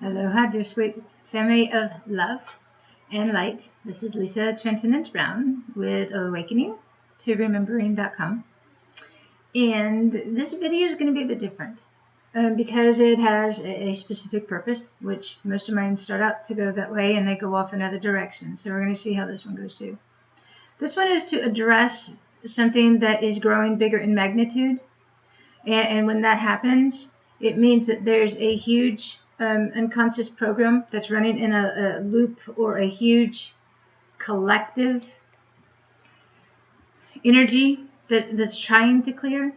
Aloha, dear sweet family of love and light. This is Lisa Transcendence Brown with Awakening to Remembering.com. And this video is going to be a bit different because it has a specific purpose, which most of mine start out to go that way and they go off in other directions. So we're going to see how this one goes too. This one is to address something that is growing bigger in magnitude. And when that happens, it means that there's a huge unconscious program that's running in a loop or a huge collective energy that's trying to clear.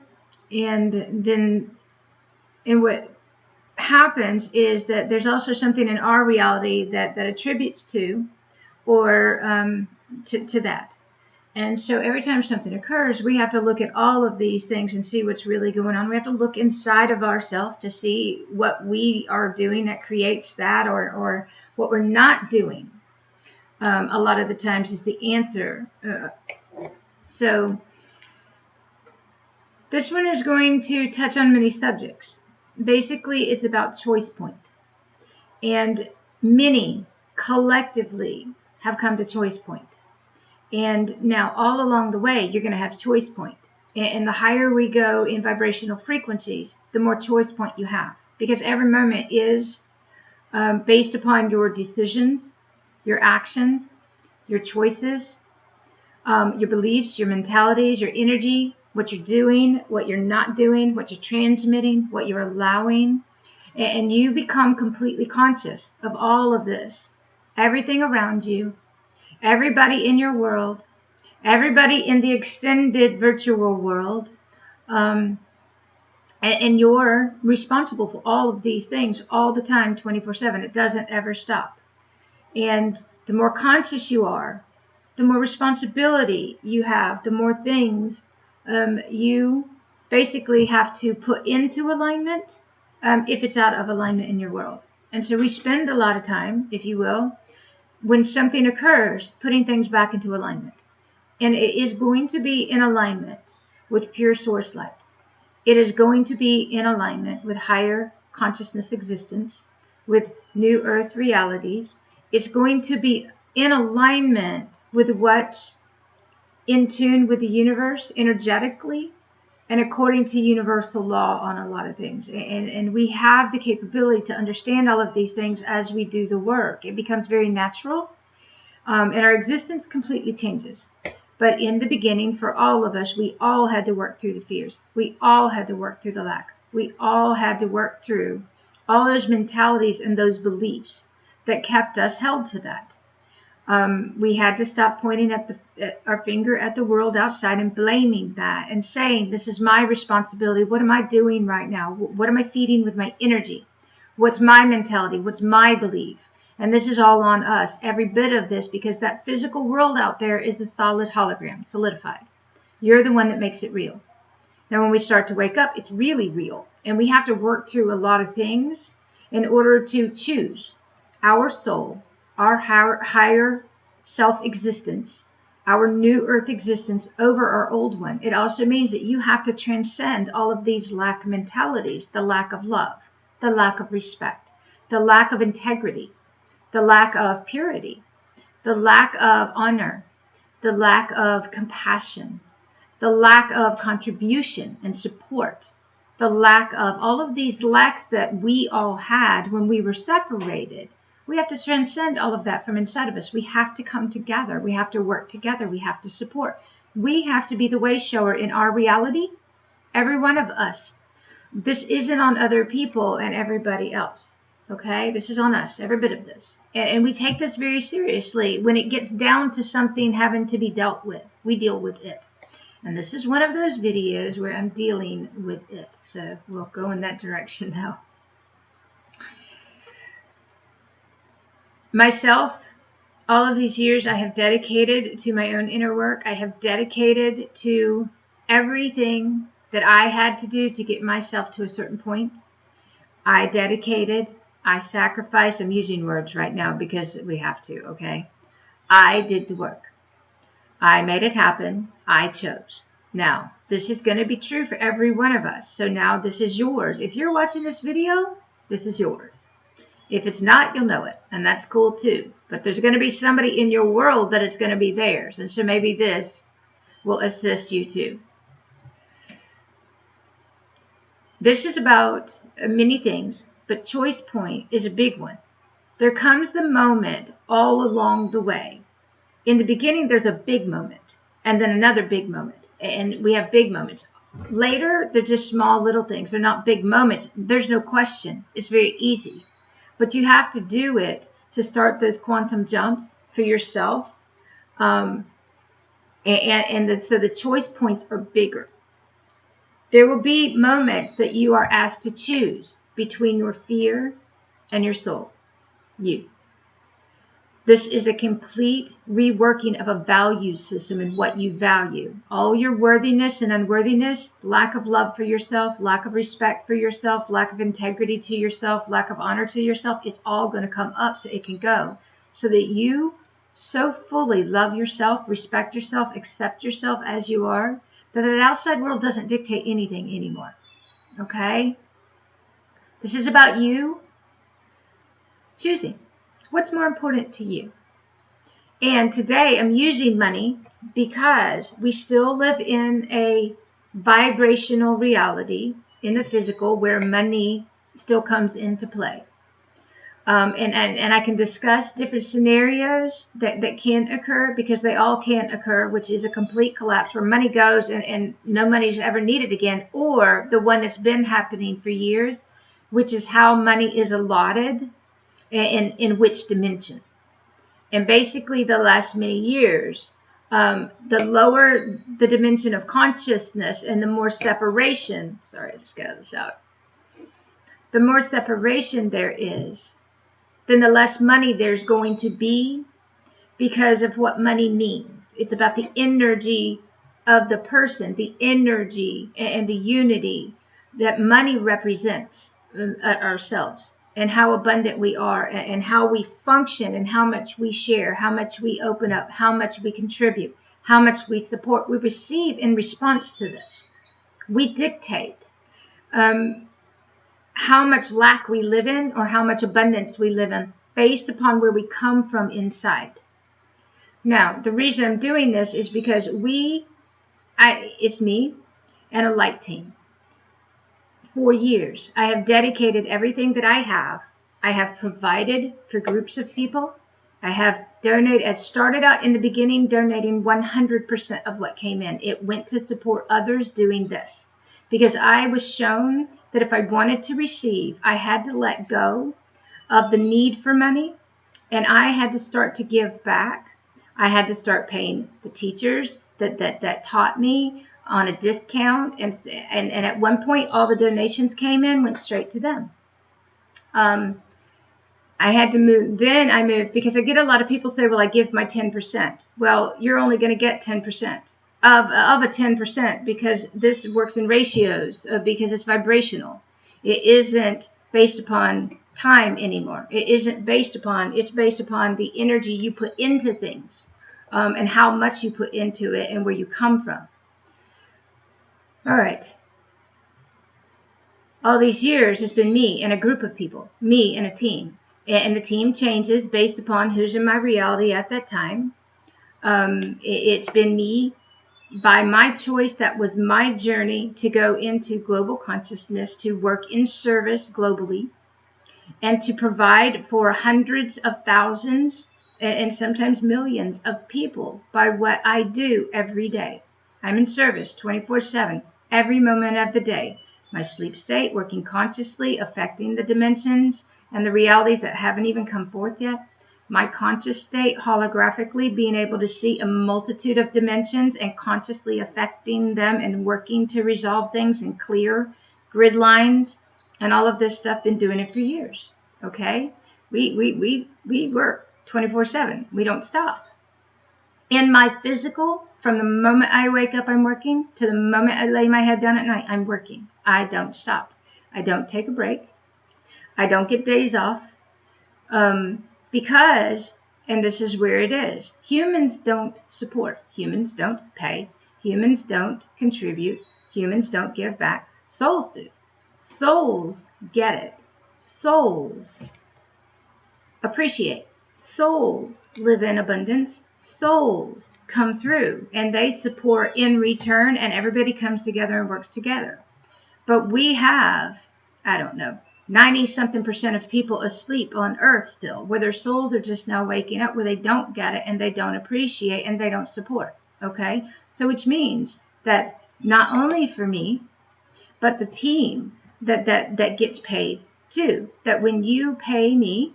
And what happens is that there's also something in our reality that attributes to or to that. And so every time something occurs, we have to look at all of these things and see what's really going on. We have to look inside of ourselves to see what we are doing that creates that or what we're not doing. A lot of the times is the answer. So this one is going to touch on many subjects. Basically, it's about choice point. And many collectively have come to choice point. And now all along the way, you're going to have choice point. And the higher we go in vibrational frequencies, the more choice point you have. Because every moment is based upon your decisions, your actions, your choices, your beliefs, your mentalities, your energy, what you're doing, what you're not doing, what you're transmitting, what you're allowing. And you become completely conscious of all of this. Everything around you. Everybody in your world, everybody in the extended virtual world, and you're responsible for all of these things all the time, 24/7. It doesn't ever stop. And the more conscious you are, the more responsibility you have, the more things you basically have to put into alignment if it's out of alignment in your world. And so we spend a lot of time, if you will, when something occurs, putting things back into alignment. And it is going to be in alignment with pure source light. It is going to be in alignment with higher consciousness existence, with new earth realities. It's going to be in alignment with what's in tune with the universe energetically and according to universal law on a lot of things. And we have the capability to understand all of these things as we do the work. It becomes very natural, and our existence completely changes. But in the beginning, for all of us, we all had to work through the fears. We all had to work through the lack. We all had to work through all those mentalities and those beliefs that kept us held to that. We had to stop pointing at our finger at the world outside and blaming that and saying, this is my responsibility. What am I doing right now? What am I feeding with my energy? What's my mentality? What's my belief? And this is all on us, every bit of this, because that physical world out there is a solid hologram, solidified. You're the one that makes it real. Now, when we start to wake up, it's really real. And we have to work through a lot of things in order to choose our soul, our higher self-existence, our new earth existence over our old one. It also means that you have to transcend all of these lack mentalities, the lack of love, the lack of respect, the lack of integrity, the lack of purity, the lack of honor, the lack of compassion, the lack of contribution and support, the lack of all of these lacks that we all had when we were separated. We have to transcend all of that from inside of us. We have to come together. We have to work together. We have to support. We have to be the way shower in our reality, every one of us. This isn't on other people and everybody else, okay? This is on us, every bit of this. And we take this very seriously. When it gets down to something having to be dealt with, we deal with it. And this is one of those videos where I'm dealing with it. So we'll go in that direction now. Myself, all of these years I have dedicated to my own inner work. I have dedicated to everything that I had to do to get myself to a certain point. I dedicated, I sacrificed. I'm using words right now because we have to, okay? I did the work. I made it happen. I chose. Now, this is going to be true for every one of us. So now this is yours. If you're watching this video, this is yours. If it's not, you'll know it, and that's cool too. But there's going to be somebody in your world that it's going to be theirs, and so maybe this will assist you too. This is about many things, but choice point is a big one. There comes the moment all along the way. In the beginning, there's a big moment, and then another big moment, and we have big moments. Later, they're just small little things. They're not big moments. There's no question. It's very easy. But you have to do it to start those quantum jumps for yourself. So the choice points are bigger. There will be moments that you are asked to choose between your fear and your soul. You. This is a complete reworking of a value system and what you value. All your worthiness and unworthiness, lack of love for yourself, lack of respect for yourself, lack of integrity to yourself, lack of honor to yourself, it's all going to come up so it can go. So that you so fully love yourself, respect yourself, accept yourself as you are, that the outside world doesn't dictate anything anymore. Okay? This is about you choosing. What's more important to you? And today I'm using money because we still live in a vibrational reality in the physical where money still comes into play. And I can discuss different scenarios that can occur, because they all can occur, which is a complete collapse where money goes and no money is ever needed again, or the one that's been happening for years, which is how money is allotted in which dimension. And basically the last many years, the lower the dimension of consciousness and the more separation, sorry, I just got out of the shower, the more separation there is, then the less money there's going to be, because of what money means. It's about the energy of the person, the energy and the unity that money represents ourselves, and how abundant we are, and how we function, and how much we share, how much we open up, how much we contribute, how much we support, we receive in response to this. We dictate how much lack we live in or how much abundance we live in based upon where we come from inside. Now, the reason I'm doing this is because it's me and a light team. For years, I have dedicated everything that I have. I have provided for groups of people. I have donated. I started out in the beginning donating 100% of what came in. It went to support others doing this, because I was shown that if I wanted to receive, I had to let go of the need for money, and I had to start to give back. I had to start paying the teachers that taught me on a discount, and at one point all the donations came in, went straight to them. I had to move. Then I moved, because I get a lot of people say, well, I give my 10%. Well, you're only going to get 10% of a 10%, because this works in ratios, because it's vibrational. It isn't based upon time anymore. It isn't based upon, it's based upon the energy you put into things, and how much you put into it and where you come from. All right. All these years, it's been me and a group of people, me and a team. And the team changes based upon who's in my reality at that time. It's been me by my choice. That was my journey to go into global consciousness, to work in service globally, and to provide for hundreds of thousands and sometimes millions of people by what I do every day. I'm in service 24/7, every moment of the day. My sleep state, working consciously, affecting the dimensions and the realities that haven't even come forth yet. My conscious state, holographically being able to see a multitude of dimensions and consciously affecting them and working to resolve things and clear grid lines and all of this stuff. Been doing it for years. Okay, we work 24/7. We don't stop. In my physical, from the moment I wake up, I'm working, to the moment I lay my head down at night, I'm working. I don't stop. I don't take a break. I don't get days off. Because, and this is where it is, humans don't support. Humans don't pay. Humans don't contribute. Humans don't give back. Souls do. Souls get it. Souls appreciate. Souls live in abundance. Souls come through and they support in return, and everybody comes together and works together. But we have, I don't know, 90-something% of people asleep on earth still, where their souls are just now waking up, where they don't get it and they don't appreciate and they don't support. Okay? So which means that not only for me, but the team that gets paid too. That when you pay me,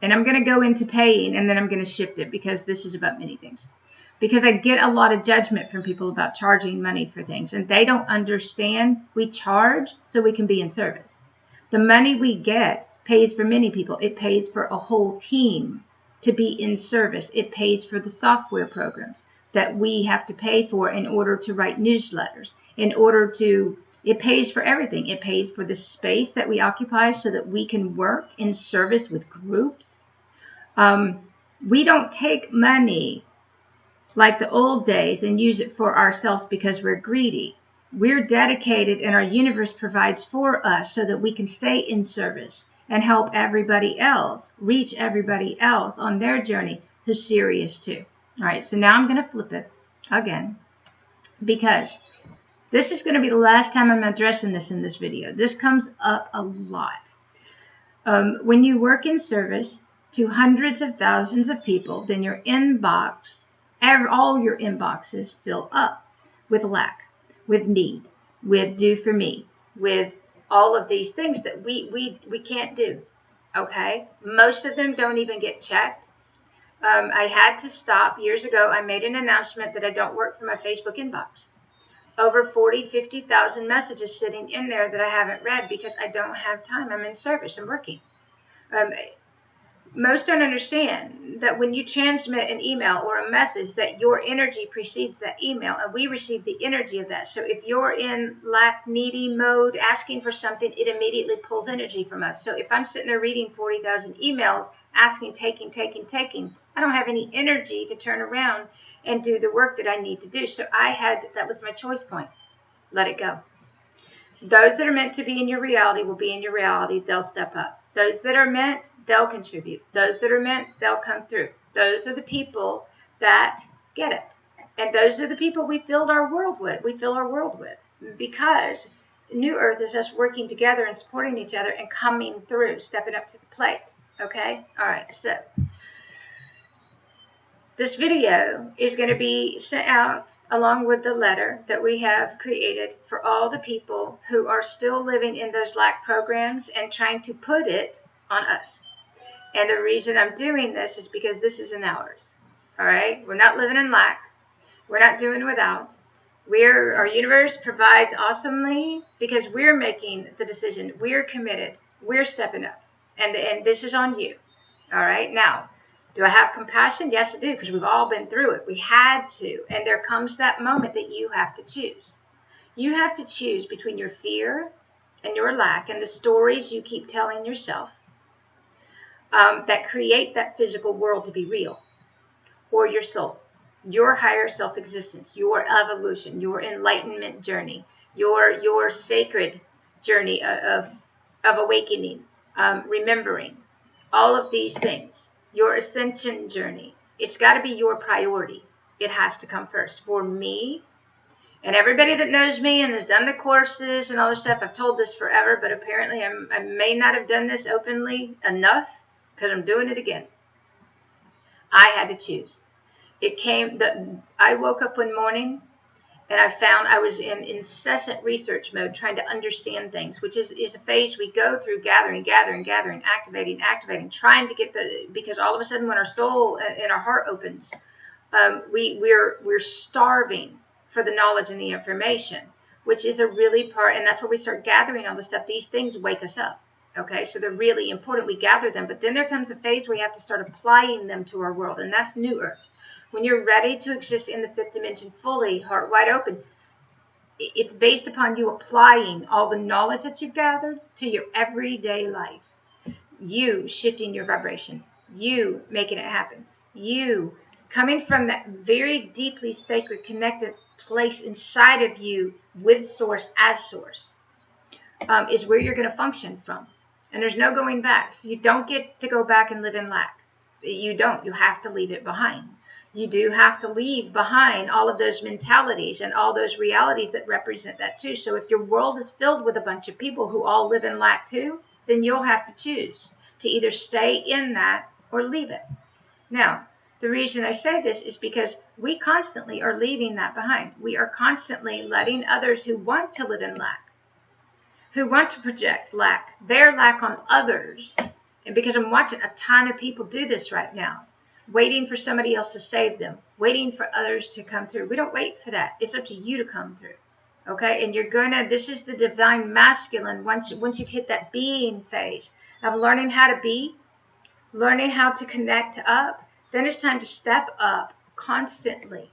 and I'm going to go into paying and then I'm going to shift it because this is about many things. Because I get a lot of judgment from people about charging money for things, and they don't understand we charge so we can be in service. The money we get pays for many people. It pays for a whole team to be in service. It pays for the software programs that we have to pay for in order to write newsletters, it pays for everything. It pays for the space that we occupy so that we can work in service with groups. We don't take money like the old days and use it for ourselves because we're greedy. We're dedicated, and our universe provides for us so that we can stay in service and help everybody else, reach everybody else on their journey who's serious too. All right, so now I'm going to flip it again, because this is going to be the last time I'm addressing this in this video. This comes up a lot. When you work in service to hundreds of thousands of people, then your inbox, all your inboxes fill up with lack, with need, with do for me, with all of these things that we can't do. Okay? Most of them don't even get checked. I had to stop years ago. I made an announcement that I don't work from my Facebook inbox. Over 50,000 messages sitting in there that I haven't read because I don't have time. I'm in service. I'm working. Most don't understand that when you transmit an email or a message, that your energy precedes that email, and we receive the energy of that. So if you're in lack, needy mode, asking for something, it immediately pulls energy from us. So if I'm sitting there reading 40,000 emails, asking, taking, I don't have any energy to turn around and do the work that I need to do. So that was my choice point. Let it go. Those that are meant to be in your reality will be in your reality. They'll step up. Those that are meant, they'll contribute. Those that are meant, they'll come through. Those are the people that get it. And those are the people we fill our world with. Because New Earth is us working together and supporting each other and coming through, stepping up to the plate. Okay? All right. So this video is going to be sent out along with the letter that we have created for all the people who are still living in those lack programs and trying to put it on us. And the reason I'm doing this is because this isn't ours. All right? We're not living in lack. We're not doing without. Our universe provides awesomely because we're making the decision. We're committed. We're stepping up. And this is on you. All right? Now, do I have compassion? Yes, I do, because we've all been through it. We had to. And there comes that moment that you have to choose. You have to choose between your fear and your lack and the stories you keep telling yourself that create that physical world to be real, or your soul, your higher self-existence, your evolution, your enlightenment journey, your sacred journey of awakening, remembering, all of these things. Your ascension journey. It's got to be your priority. It has to come first. For me, and everybody that knows me and has done the courses and all this stuff, I've told this forever, but apparently I may not have done this openly enough because I'm doing it again. I had to choose. I woke up one morning and I found I was in incessant research mode, trying to understand things, which is a phase we go through, gathering, activating, trying to get because all of a sudden when our soul and our heart opens, we're starving for the knowledge and the information, which is a really part, and that's where we start gathering all the stuff. These things wake us up. Okay, so they're really important. We gather them, but then there comes a phase where you have to start applying them to our world, and that's New Earth. When you're ready to exist in the fifth dimension fully, heart wide open, it's based upon you applying all the knowledge that you've gathered to your everyday life. You shifting your vibration. You making it happen. You coming from that very deeply sacred, connected place inside of you with Source as Source is where you're going to function from. And there's no going back. You don't get to go back and live in lack. You don't. You have to leave it behind. You do have to leave behind all of those mentalities and all those realities that represent that too. So if your world is filled with a bunch of people who all live in lack too, then you'll have to choose to either stay in that or leave it. Now, the reason I say this is because we constantly are leaving that behind. We are constantly letting others who want to live in lack, who want to project lack, their lack on others. And because I'm watching a ton of people do this right now, waiting for somebody else to save them, waiting for others to come through. We don't wait for that. It's up to you to come through. Okay? And this is the divine masculine once you've hit that being phase of learning how to be, learning how to connect up, then it's time to step up constantly.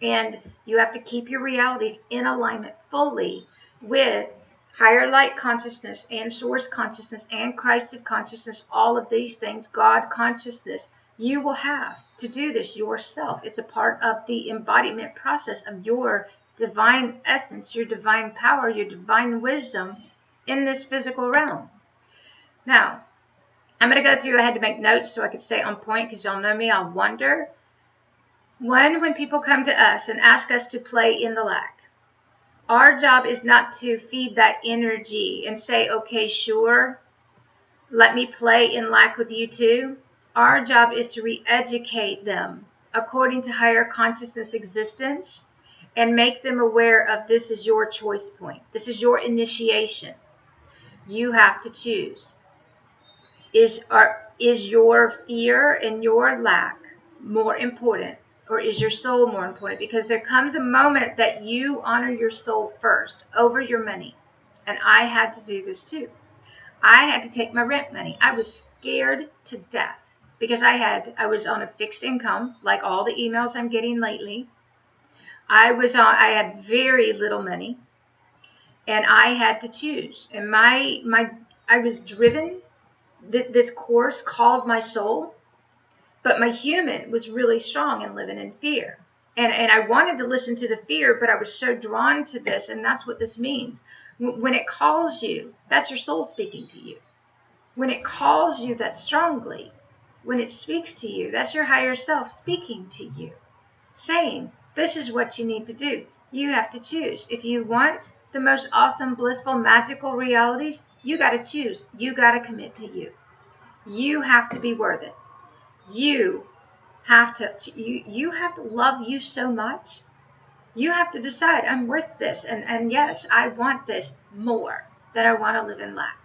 And you have to keep your realities in alignment fully with higher light consciousness and source consciousness and Christed consciousness, all of these things, God consciousness. You will have to do this yourself. It's a part of the embodiment process of your divine essence, your divine power, your divine wisdom in this physical realm. Now, I'm going to go through. I had to make notes so I could stay on point because y'all know me. I'll wonder. When people come to us and ask us to play in the lack, our job is not to feed that energy and say, okay, sure, let me play in lack with you too. Our job is to re-educate them according to higher consciousness existence and make them aware of this is your choice point. This is your initiation. You have to choose. Is your fear and your lack more important, or is your soul more important? Because there comes a moment that you honor your soul first over your money. And I had to do this too. I had to take my rent money. I was scared to death because I was on a fixed income, like all the emails I'm getting lately. I had very little money, and I had to choose. And I was driven. This course called my soul, but my human was really strong and living in fear. And I wanted to listen to the fear, but I was so drawn to this, and that's what this means. When it calls you, that's your soul speaking to you. When it calls you that strongly, when it speaks to you, that's your higher self speaking to you, saying, this is what you need to do. You have to choose. If you want the most awesome, blissful, magical realities, you got to choose. You got to commit to you. You have to be worth it. You have to love you so much. You have to decide, I'm worth this. And yes, I want this more than I want to live in lack.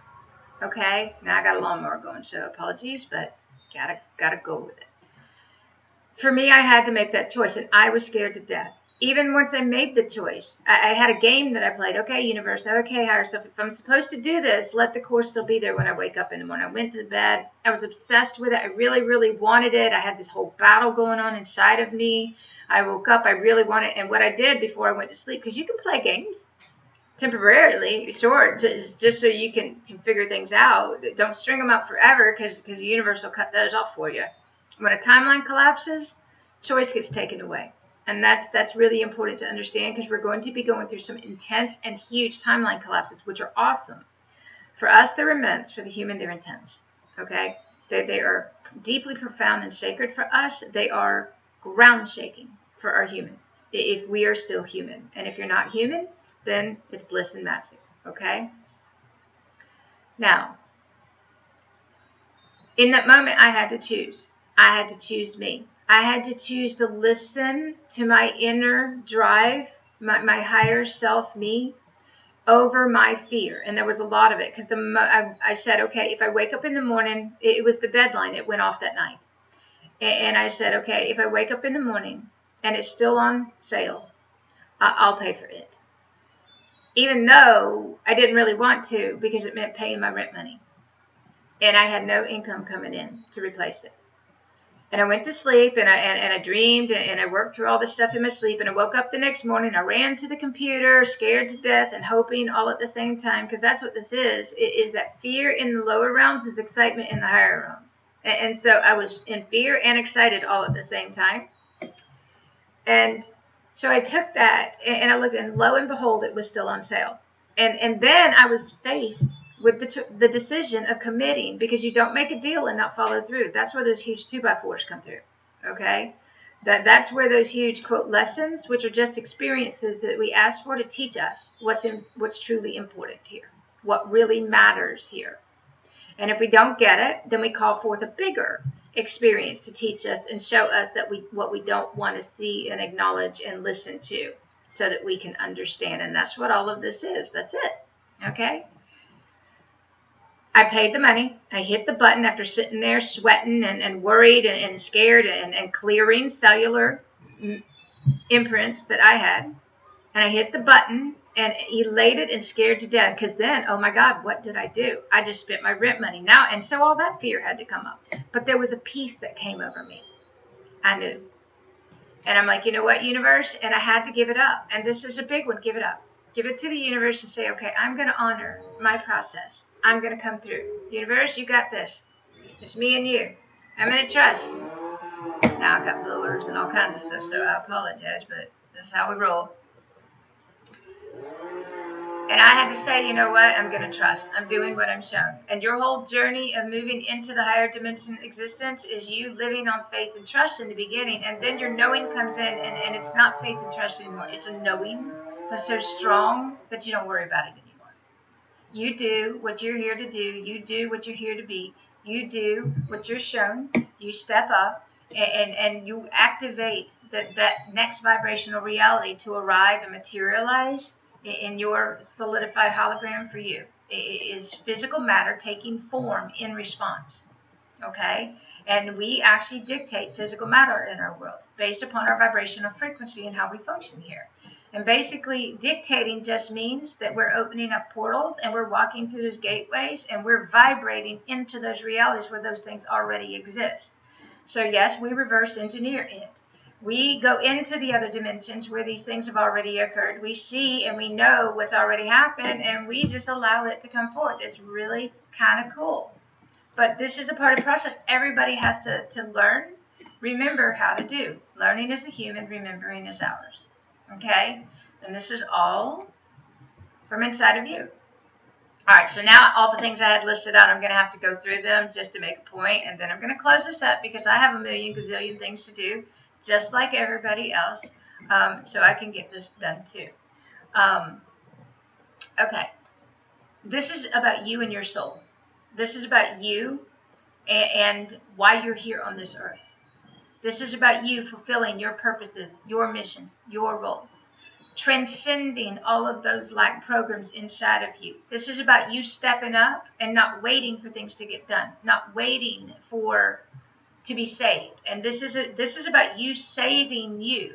Okay? Now I got a lawnmower going, so apologies, but gotta go with it. For me, I had to make that choice, and I was scared to death. Even once I made the choice, I had a game that I played. Okay, universe, okay, higher self, if I'm supposed to do this, let the course still be there when I wake up in the morning. I went to bed. I was obsessed with it. I really, really wanted it. I had this whole battle going on inside of me. I woke up. I really wanted it. And what I did before I went to sleep, because you can play games temporarily, sure, just so you can figure things out. Don't string them out forever because the universe will cut those off for you. When a timeline collapses, choice gets taken away. And that's really important to understand because we're going to be going through some intense and huge timeline collapses, which are awesome. For us, they're immense. For the human, they're intense. Okay? They are deeply profound and sacred for us. They are ground shaking for our human, if we are still human. And if you're not human, then it's bliss and magic. Okay? Now, in that moment, I had to choose. I had to choose me. I had to choose to listen to my inner drive, my higher self, me, over my fear. And there was a lot of it because I said, okay, if I wake up in the morning, it was the deadline. It went off that night. And I said, okay, if I wake up in the morning and it's still on sale, I'll pay for it. Even though I didn't really want to because it meant paying my rent money. And I had no income coming in to replace it. And I went to sleep, and I dreamed, and I worked through all this stuff in my sleep, and I woke up the next morning, I ran to the computer, scared to death, and hoping all at the same time, because that's what this is that fear in the lower realms is excitement in the higher realms. And so I was in fear and excited all at the same time. And so I took that, and I looked, and lo and behold, it was still on sale. And then I was faced with the decision of committing, because you don't make a deal and not follow through. That's where those huge 2x4s come through. Okay, that's where those huge quote lessons, which are just experiences that we ask for to teach us what's truly important here, what really matters here. And if we don't get it, then we call forth a bigger experience to teach us and show us that what we don't want to see and acknowledge and listen to, so that we can understand. And that's what all of this is. That's it. Okay. I paid the money. I hit the button after sitting there sweating and worried and scared and clearing cellular imprints that I had. And I hit the button and elated and scared to death, because then, oh my God, what did I do? I just spent my rent money now. And so all that fear had to come up. But there was a peace that came over me. I knew. And I'm like, you know what, universe? And I had to give it up. And this is a big one. Give it up. Give it to the universe and say, okay, I'm going to honor my process. I'm going to come through. Universe, you got this. It's me and you. I'm going to trust. Now I've got blowers and all kinds of stuff, so I apologize, but this is how we roll. And I had to say, you know what? I'm going to trust. I'm doing what I'm shown. And your whole journey of moving into the higher dimension existence is you living on faith and trust in the beginning. And then your knowing comes in, and it's not faith and trust anymore. It's a knowing that's so strong that you don't worry about it anymore. You do what you're here to do. You do what you're here to be. You do what you're shown. You step up. And you activate that next vibrational reality to arrive and materialize in your solidified hologram for you. It is physical matter taking form in response. Okay? And we actually dictate physical matter in our world based upon our vibrational frequency and how we function here. And basically, dictating just means that we're opening up portals and we're walking through those gateways and we're vibrating into those realities where those things already exist. So yes, we reverse engineer it. We go into the other dimensions where these things have already occurred. We see and we know what's already happened, and we just allow it to come forth. It's really kind of cool. But this is a part of the process. Everybody has to learn, remember how to do. Learning is a human, remembering is ours. Okay? And this is all from inside of you. All right, so now all the things I had listed out, I'm going to have to go through them just to make a point, and then I'm going to close this up because I have a million gazillion things to do, just like everybody else, so I can get this done too. Okay, this is about you and your soul. This is about you and why you're here on this earth. This is about you fulfilling your purposes, your missions, your roles. Transcending all of those lack programs inside of you. This is about you stepping up and not waiting for things to get done, not waiting to be saved. And this is about you saving you.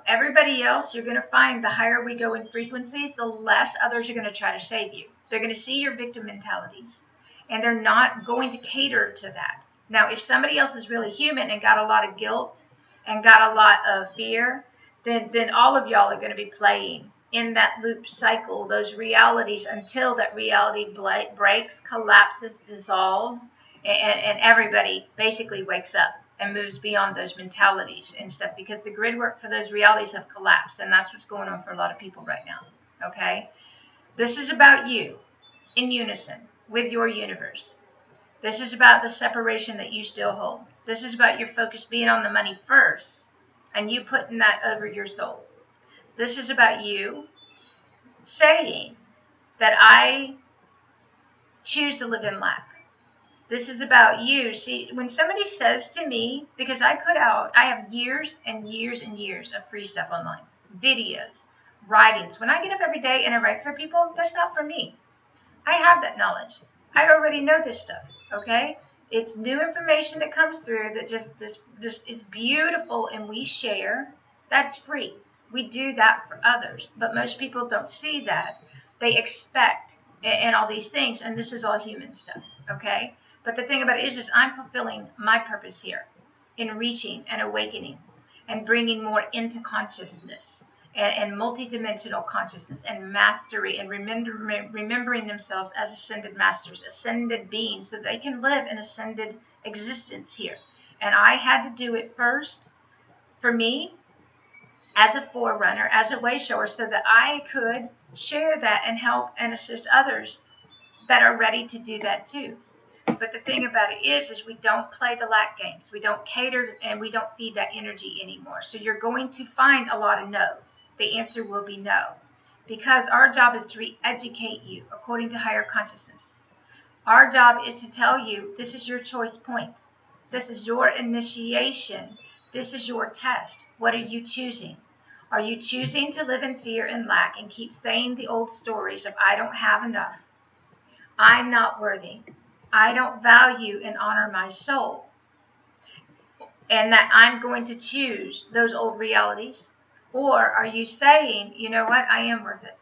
Everybody else, you're going to find the higher we go in frequencies, the less others are going to try to save you. They're going to see your victim mentalities, and they're not going to cater to that. Now, if somebody else is really human and got a lot of guilt and got a lot of fear, then all of y'all are going to be playing in that loop cycle, those realities, until that reality breaks, collapses, dissolves, and everybody basically wakes up and moves beyond those mentalities and stuff, because the grid work for those realities have collapsed, and that's what's going on for a lot of people right now. Okay? This is about you in unison with your universe. This is about the separation that you still hold. This is about your focus being on the money first, and you putting that over your soul. This is about you saying that I choose to live in lack. This is about you. See, when somebody says to me, because I have years and years and years of free stuff online, videos, writings. When I get up every day and I write for people, that's not for me. I have that knowledge. I already know this stuff, okay? It's new information that comes through that just is beautiful, and we share. That's free. We do that for others, but most people don't see that. They expect and all these things, and this is all human stuff, okay? But the thing about it is just I'm fulfilling my purpose here in reaching and awakening and bringing more into consciousness and multidimensional consciousness and mastery, and remembering themselves as ascended masters, ascended beings, so they can live an ascended existence here. And I had to do it first for me as a forerunner, as a way shower, so that I could share that and help and assist others that are ready to do that too. But the thing about it is we don't play the lack games. We don't cater and we don't feed that energy anymore. So you're going to find a lot of no's. The answer will be no. Because our job is to re-educate you according to higher consciousness. Our job is to tell you this is your choice point. This is your initiation. This is your test. What are you choosing? Are you choosing to live in fear and lack and keep saying the old stories of I don't have enough, I'm not worthy, I don't value and honor my soul, and that I'm going to choose those old realities? Or are you saying, you know what, I am worth it.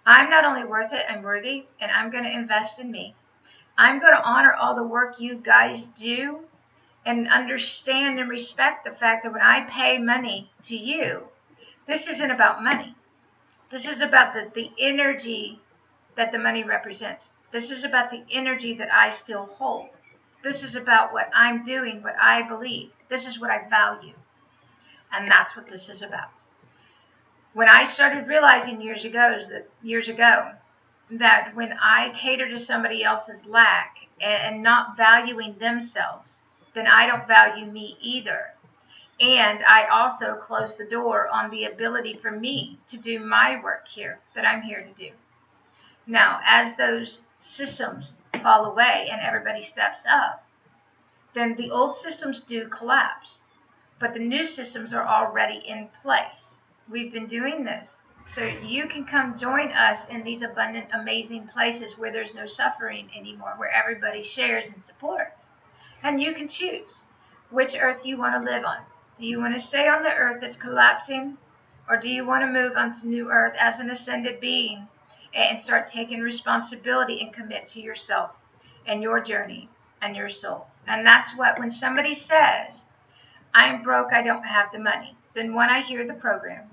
I'm not only worth it, I'm worthy, and I'm going to invest in me. I'm going to honor all the work you guys do and understand and respect the fact that when I pay money to you, this isn't about money. This is about the energy that the money represents. This is about the energy that I still hold. This is about what I'm doing, what I believe. This is what I value. And that's what this is about. When I started realizing years ago that when I cater to somebody else's lack and not valuing themselves, then I don't value me either. And I also close the door on the ability for me to do my work here that I'm here to do. Now, as those systems fall away and everybody steps up, then the old systems do collapse, but the new systems are already in place. We've been doing this. So you can come join us in these abundant, amazing places where there's no suffering anymore, where everybody shares and supports. And you can choose which earth you want to live on. Do you want to stay on the earth that's collapsing? Or do you want to move onto new earth as an ascended being and start taking responsibility and commit to yourself and your journey and your soul? And that's what, when somebody says, I'm broke, I don't have the money, then when I hear the program,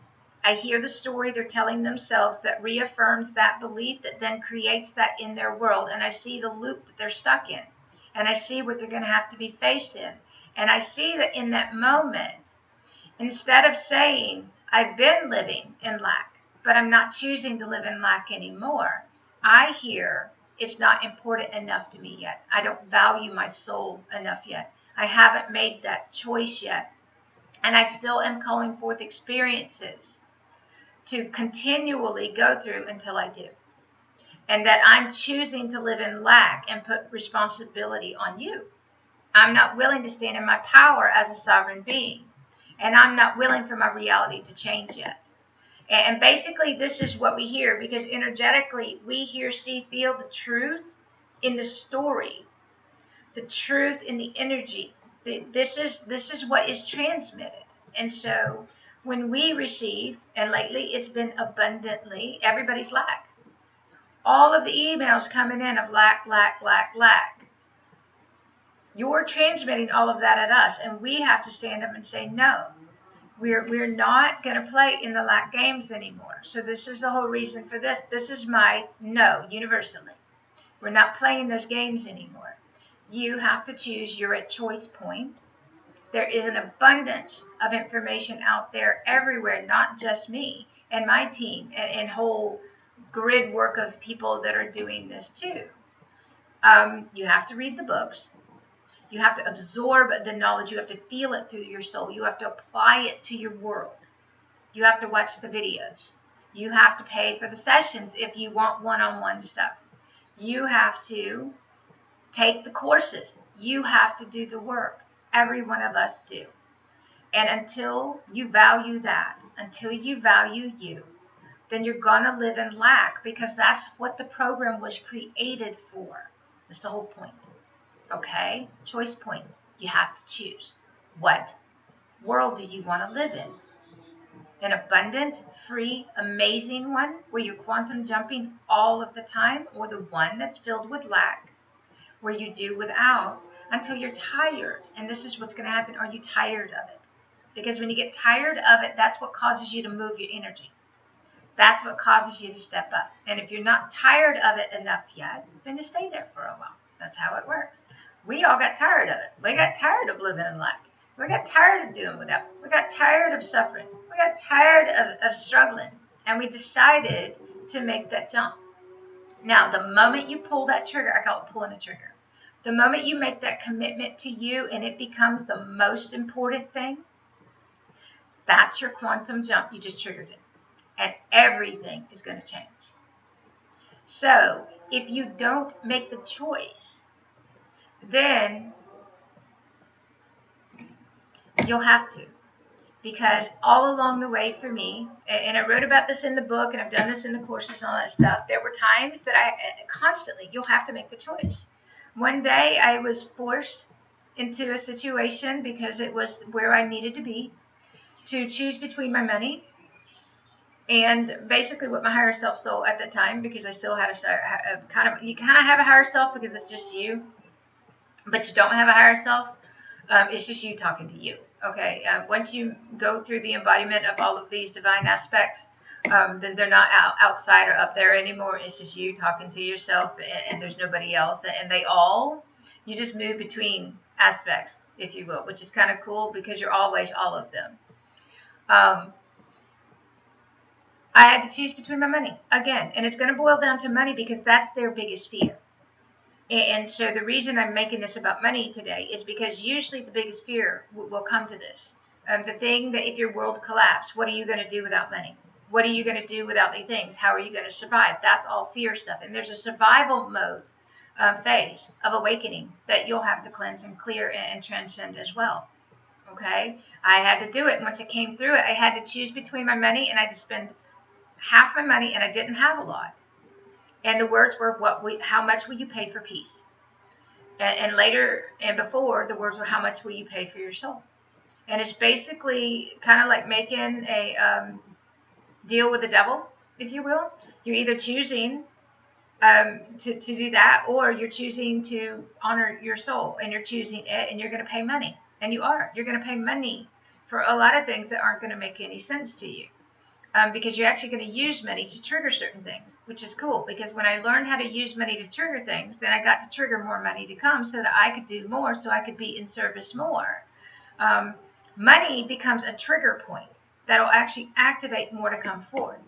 I hear the story they're telling themselves that reaffirms that belief that then creates that in their world. And I see the loop that they're stuck in. And I see what they're going to have to be faced in. And I see that in that moment, instead of saying, I've been living in lack, but I'm not choosing to live in lack anymore, I hear, it's not important enough to me yet. I don't value my soul enough yet. I haven't made that choice yet. And I still am calling forth experiences to continually go through until I do. And that I'm choosing to live in lack and put responsibility on you. I'm not willing to stand in my power as a sovereign being. And I'm not willing for my reality to change yet. And basically this is what we hear, because energetically we hear, see, feel the truth in the story. The truth in the energy. This is what is transmitted. And so when we receive, and lately it's been abundantly, everybody's lack. All of the emails coming in of lack, lack, lack, lack. You're transmitting all of that at us, and we have to stand up and say, no, we're not going to play in the lack games anymore. So this is the whole reason for this. This is my no, universally. We're not playing those games anymore. You have to choose. You're at choice point. There is an abundance of information out there everywhere, not just me and my team and whole grid work of people that are doing this too. You have to read the books. You have to absorb the knowledge. You have to feel it through your soul. You have to apply it to your world. You have to watch the videos. You have to pay for the sessions if you want one-on-one stuff. You have to take the courses. You have to do the work. Every one of us do. And until you value that, until you value you, then you're going to live in lack, because that's what the program was created for. That's the whole point. Okay? Choice point. You have to choose. What world do you want to live in? An abundant, free, amazing one where you're quantum jumping all of the time, or the one that's filled with lack, where you do without until you're tired? And this is what's going to happen. Are you tired of it? Because when you get tired of it, that's what causes you to move your energy. That's what causes you to step up. And if you're not tired of it enough yet, then you stay there for a while. That's how it works. We all got tired of it. We got tired of living in lack. We got tired of doing without. We got tired of suffering. We got tired of struggling. And we decided to make that jump. Now, the moment you pull that trigger, I call it pulling a trigger. The moment you make that commitment to you and it becomes the most important thing, that's your quantum jump. You just triggered it. And everything is going to change. So, if you don't make the choice, then you'll have to. Because all along the way for me, and I wrote about this in the book, and I've done this in the courses and all that stuff, there were times that I constantly, you'll have to make the choice. One day I was forced into a situation because it was where I needed to be, to choose between my money and basically what my higher self saw at the time, because I still had you kind of have a higher self because it's just you, but you don't have a higher self. It's just you talking to you. Okay, once you go through the embodiment of all of these divine aspects, then they're not outside or up there anymore. It's just you talking to yourself, and there's nobody else. And you just move between aspects, if you will, which is kind of cool because you're always all of them. I had to choose between my money again, and it's going to boil down to money because that's their biggest fear. And so the reason I'm making this about money today is because usually the biggest fear will come to this. The thing that if your world collapsed, what are you going to do without money? What are you going to do without these things? How are you going to survive? That's all fear stuff. And there's a survival mode phase of awakening that you'll have to cleanse and clear and transcend as well. Okay? I had to do it. Once I came through it, I had to choose between my money, and I had to spend half my money, and I didn't have a lot. And the words were, how much will you pay for peace? And later and before, the words were, how much will you pay for your soul? And it's basically kind of like making a deal with the devil, if you will. You're either choosing to do that, or you're choosing to honor your soul, and you're choosing it, and you're going to pay money. And you're going to pay money for a lot of things that aren't going to make any sense to you. Because you're actually going to use money to trigger certain things, which is cool. Because when I learned how to use money to trigger things, then I got to trigger more money to come so that I could do more, so I could be in service more. Money becomes a trigger point that will actually activate more to come forth.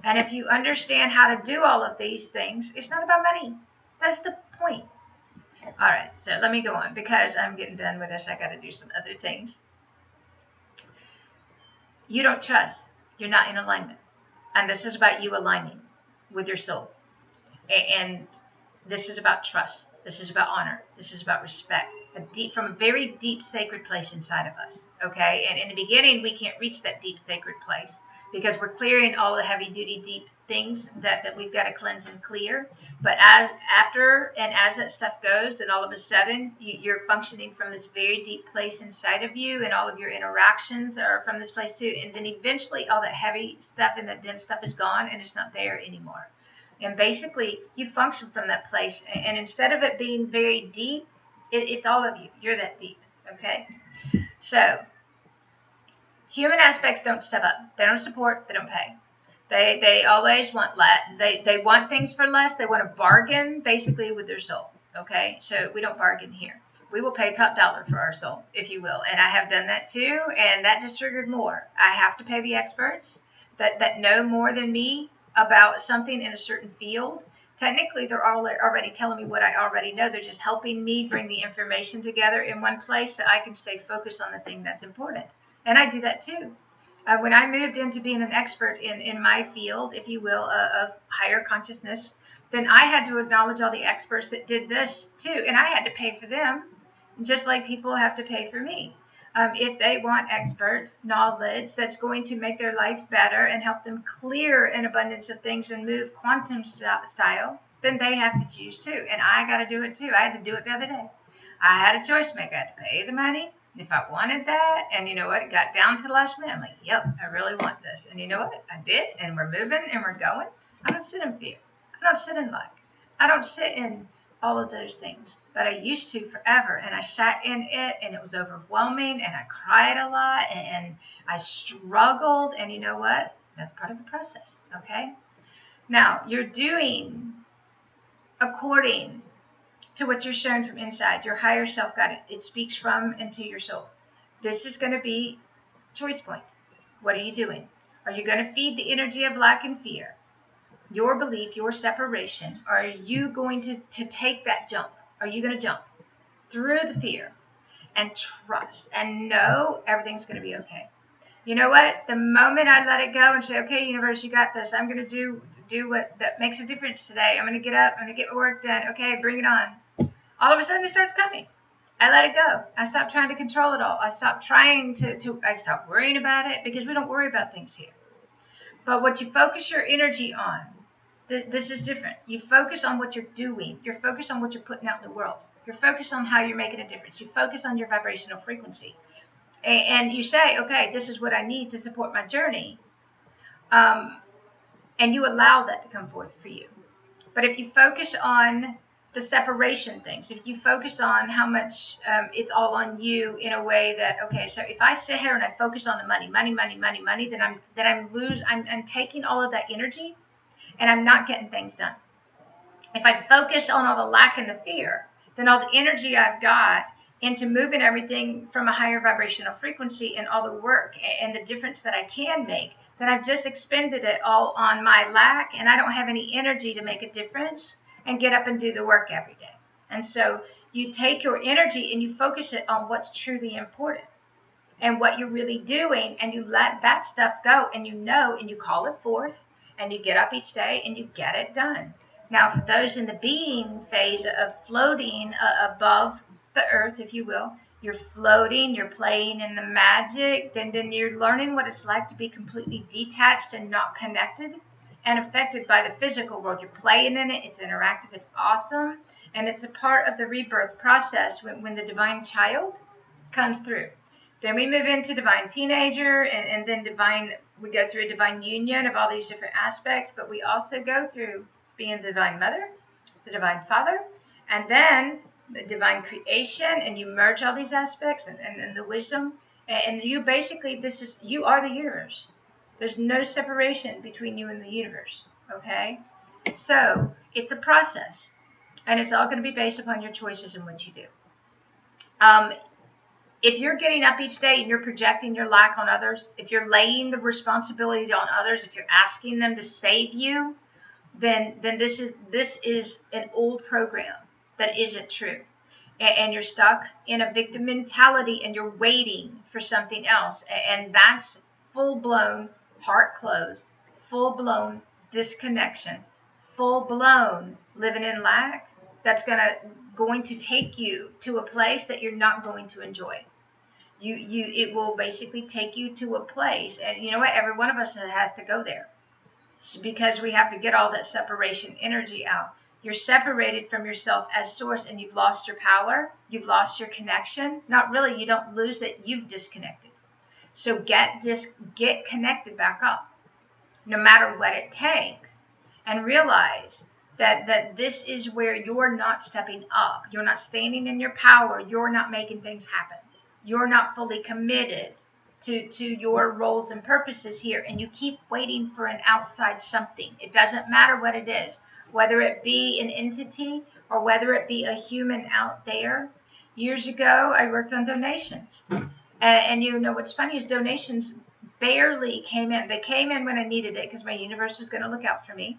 And if you understand how to do all of these things, it's not about money. That's the point. All right, so let me go on because I'm getting done with this. I got to do some other things. You don't trust. You're not in alignment. And this is about you aligning with your soul. And this is about trust. This is about honor. This is about respect. From a very deep sacred place inside of us. Okay? And in the beginning, we can't reach that deep sacred place because we're clearing all the heavy duty deep things that we've got to cleanse and clear. But as that stuff goes, then all of a sudden you're functioning from this very deep place inside of you, and all of your interactions are from this place too. And then eventually all that heavy stuff and that dense stuff is gone, and it's not there anymore. And basically you function from that place, and instead of it being very deep, it's all of you. You're that deep. Okay? So human aspects don't step up. They don't support. They don't pay. They always want less. They want things for less. They want to bargain basically with their soul. Okay? So we don't bargain here. We will pay top dollar for our soul, if you will. And I have done that too, and that just triggered more. I have to pay the experts that know more than me about something in a certain field. Technically, they're already telling me what I already know. They're just helping me bring the information together in one place so I can stay focused on the thing that's important. And I do that too. When I moved into being an expert in my field, if you will, of higher consciousness, then I had to acknowledge all the experts that did this too. And I had to pay for them, just like people have to pay for me. If they want expert knowledge that's going to make their life better and help them clear an abundance of things and move quantum style, then they have to choose too. And I got to do it too. I had to do it the other day. I had a choice to make. I had to pay the money if I wanted that. And you know what? It got down to the last minute. I'm like, yep, I really want this. And you know what? I did. And we're moving and we're going. I don't sit in fear. I don't sit in lack. I don't sit in all of those things, but I used to forever, and I sat in it, and it was overwhelming, and I cried a lot, and I struggled, and you know what? That's part of the process, okay? Now, you're doing according to what you're shown from inside. Your higher self got it. It speaks from and to your soul. This is going to be choice point. What are you doing? Are you going to feed the energy of lack and fear? your belief, your separation, or are you going to take that jump? Are you going to jump through the fear and trust and know everything's going to be okay? You know what? The moment I let it go and say, okay, universe, you got this. I'm going to do what that makes a difference today. I'm going to get up. I'm going to get my work done. Okay, bring it on. All of a sudden it starts coming. I let it go. I stopped trying to control it all. I stopped trying I stopped worrying about it, because we don't worry about things here. But what you focus your energy on, this is different. You focus on what you're doing. You're focused on what you're putting out in the world. You're focused on how you're making a difference. You focus on your vibrational frequency. And you say, okay, this is what I need to support my journey. And you allow that to come forth for you. But if you focus on the separation things, if you focus on how much it's all on you in a way that, okay, so if I sit here and I focus on the money, then I'm taking all of that energy and I'm not getting things done. If I focus on all the lack and the fear, then all the energy I've got into moving everything from a higher vibrational frequency and all the work and the difference that I can make, then I've just expended it all on my lack, and I don't have any energy to make a difference and get up and do the work every day. And so you take your energy and you focus it on what's truly important and what you're really doing, and you let that stuff go, and you know, and you call it forth, and you get up each day and you get it done. Now, for those in the being phase of floating above the earth, if you will, you're floating, you're playing in the magic, then you're learning what it's like to be completely detached and not connected and affected by the physical world. You're playing in it, it's interactive, it's awesome, and it's a part of the rebirth process when the divine child comes through. Then we move into divine teenager, and then we go through a divine union of all these different aspects, but we also go through being the divine mother, the divine father, and then the divine creation, and you merge all these aspects and the wisdom, and you basically, you are the universe. There's no separation between you and the universe, okay? So it's a process, and it's all going to be based upon your choices and what you do. If you're getting up each day and you're projecting your lack on others, if you're laying the responsibility on others, if you're asking them to save you, then this is an old program that isn't true. And you're stuck in a victim mentality, and you're waiting for something else. And that's full-blown heart closed, full-blown disconnection, full-blown living in lack. That's going to take you to a place that you're not going to enjoy. It will basically take you to a place, and you know what? Every one of us has to go there, because we have to get all that separation energy out. You're separated from yourself as source, and you've lost your power. You've lost your connection. Not really. You don't lose it. You've disconnected. So get connected back up, no matter what it takes, and realize that this is where you're not stepping up. You're not standing in your power. You're not making things happen. You're not fully committed to your roles and purposes here, and you keep waiting for an outside something. It doesn't matter what it is, whether it be an entity or whether it be a human out there. Years ago, I worked on donations, and you know what's funny is donations barely came in. They came in when I needed it, because my universe was going to look out for me.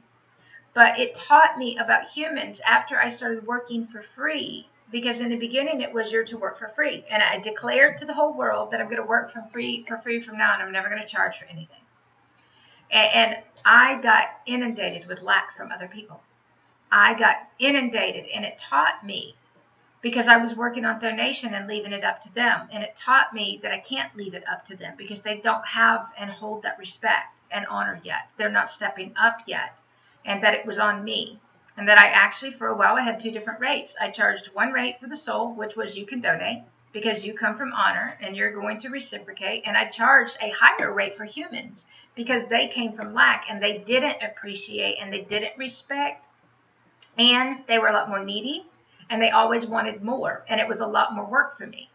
But it taught me about humans after I started working for free, because in the beginning it was you're to work for free, and I declared to the whole world that I'm going to work for free from now on. I'm never going to charge for anything. And I got inundated with lack from other people. I got inundated, and it taught me, because I was working on donation and leaving it up to them, and it taught me that I can't leave it up to them, because they don't have and hold that respect and honor yet. They're not stepping up yet, and that it was on me. And that I actually, for a while, I had two different rates. I charged one rate for the soul, which was you can donate, because you come from honor and you're going to reciprocate. And I charged a higher rate for humans, because they came from lack, and they didn't appreciate, and they didn't respect, and they were a lot more needy, and they always wanted more, and it was a lot more work for me.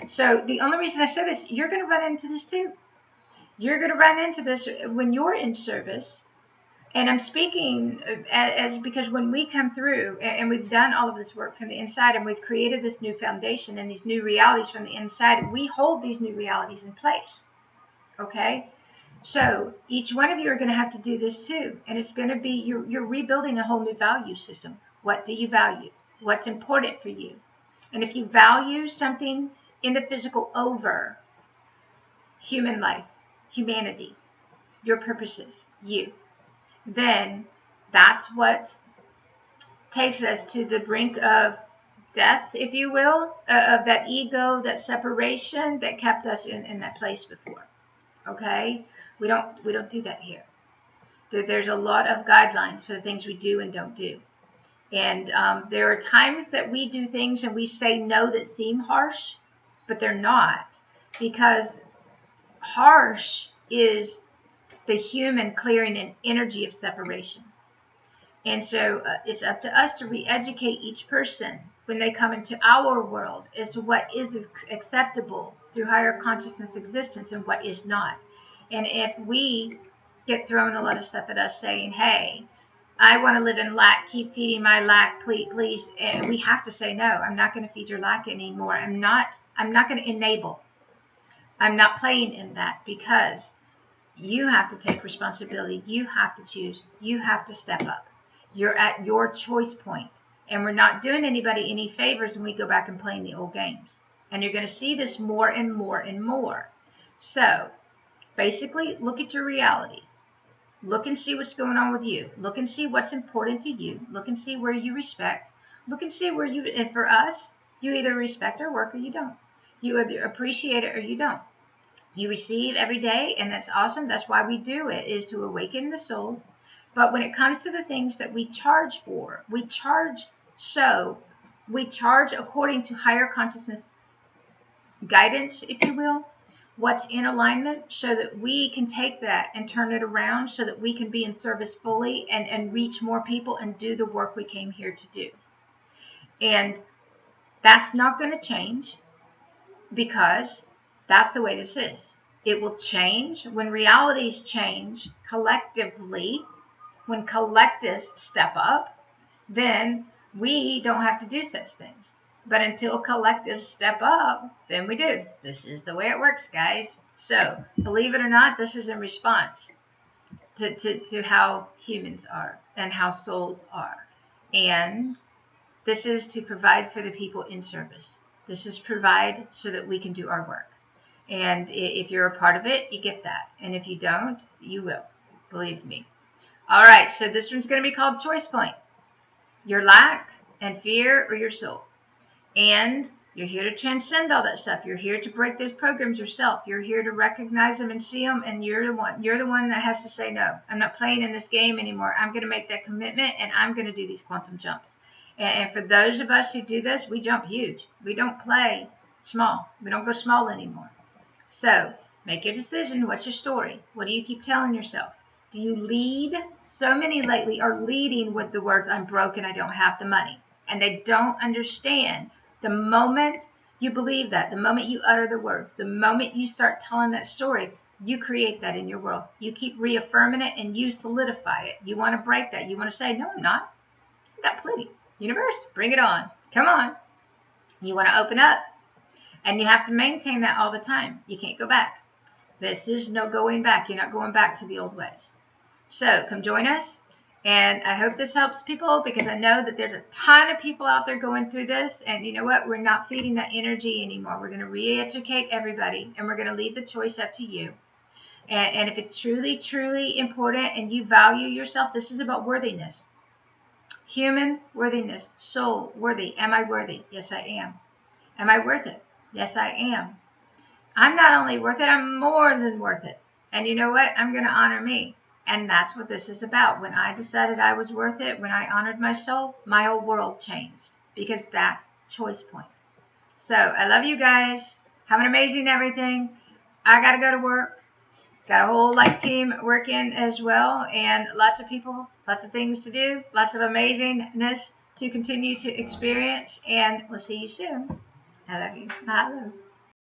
So the only reason I say this, you're going to run into this too. You're going to run into this when you're in service. And I'm speaking as because when we come through and we've done all of this work from the inside, and we've created this new foundation and these new realities from the inside, we hold these new realities in place. Okay? So each one of you are going to have to do this too. And it's going to be, you're rebuilding a whole new value system. What do you value? What's important for you? And if you value something in the physical over human life, humanity, your purposes, you, then that's what takes us to the brink of death, if you will, of that ego, that separation that kept us in that place before. Okay? We don't do that here. There's a lot of guidelines for the things we do and don't do. And there are times that we do things and we say no that seem harsh, but they're not, because harsh is the human clearing an energy of separation. And so it's up to us to re-educate each person when they come into our world as to what is acceptable through higher consciousness existence and what is not. And if we get thrown a lot of stuff at us saying, hey, I want to live in lack, keep feeding my lack, please, and we have to say, no, I'm not going to feed your lack anymore. I'm not going to enable. I'm not playing in that, because you have to take responsibility. You have to choose. You have to step up. You're at your choice point. And we're not doing anybody any favors when we go back and playing the old games. And you're going to see this more and more and more. So basically, look at your reality. Look and see what's going on with you. Look and see what's important to you. Look and see where you respect. Look and see where you, and for us, you either respect our work or you don't. You either appreciate it or you don't. You receive every day, and that's awesome. That's why we do it, is to awaken the souls. But when it comes to the things that we charge for, we charge according to higher consciousness guidance, if you will, what's in alignment, so that we can take that and turn it around so that we can be in service fully and reach more people and do the work we came here to do. And that's not going to change, because that's the way this is. It will change when realities change collectively. When collectives step up, then we don't have to do such things. But until collectives step up, then we do. This is the way it works, guys. So, believe it or not, this is in response to how humans are and how souls are. And this is to provide for the people in service. This is provide so that we can do our work. And if you're a part of it, you get that. And if you don't, you will. Believe me. All right, so this one's going to be called Choice Point. Your lack and fear, or your soul. And you're here to transcend all that stuff. You're here to break those programs yourself. You're here to recognize them and see them, and you're the one that has to say, no, I'm not playing in this game anymore. I'm going to make that commitment, and I'm going to do these quantum jumps. And for those of us who do this, we jump huge. We don't play small. We don't go small anymore. So make your decision. What's your story? What do you keep telling yourself? Do you lead? So many lately are leading with the words, I'm broke and I don't have the money. And they don't understand. The moment you believe that, the moment you utter the words, the moment you start telling that story, you create that in your world. You keep reaffirming it and you solidify it. You want to break that. You want to say, no, I'm not. I've got plenty. Universe, bring it on. Come on. You want to open up. And you have to maintain that all the time. You can't go back. This is no going back. You're not going back to the old ways. So come join us. And I hope this helps people, because I know that there's a ton of people out there going through this. And you know what? We're not feeding that energy anymore. We're going to re-educate everybody. And we're going to leave the choice up to you. And if it's truly, truly important and you value yourself, this is about worthiness. Human worthiness. Soul worthy. Am I worthy? Yes, I am. Am I worth it? Yes, I am. I'm not only worth it, I'm more than worth it. And you know what? I'm going to honor me. And that's what this is about. When I decided I was worth it, when I honored my soul, my whole world changed. Because that's choice point. So I love you guys. Have an amazing everything. I got to go to work. Got a whole life team working as well. And lots of people, lots of things to do. Lots of amazingness to continue to experience. And we'll see you soon. I love you. Mahalo.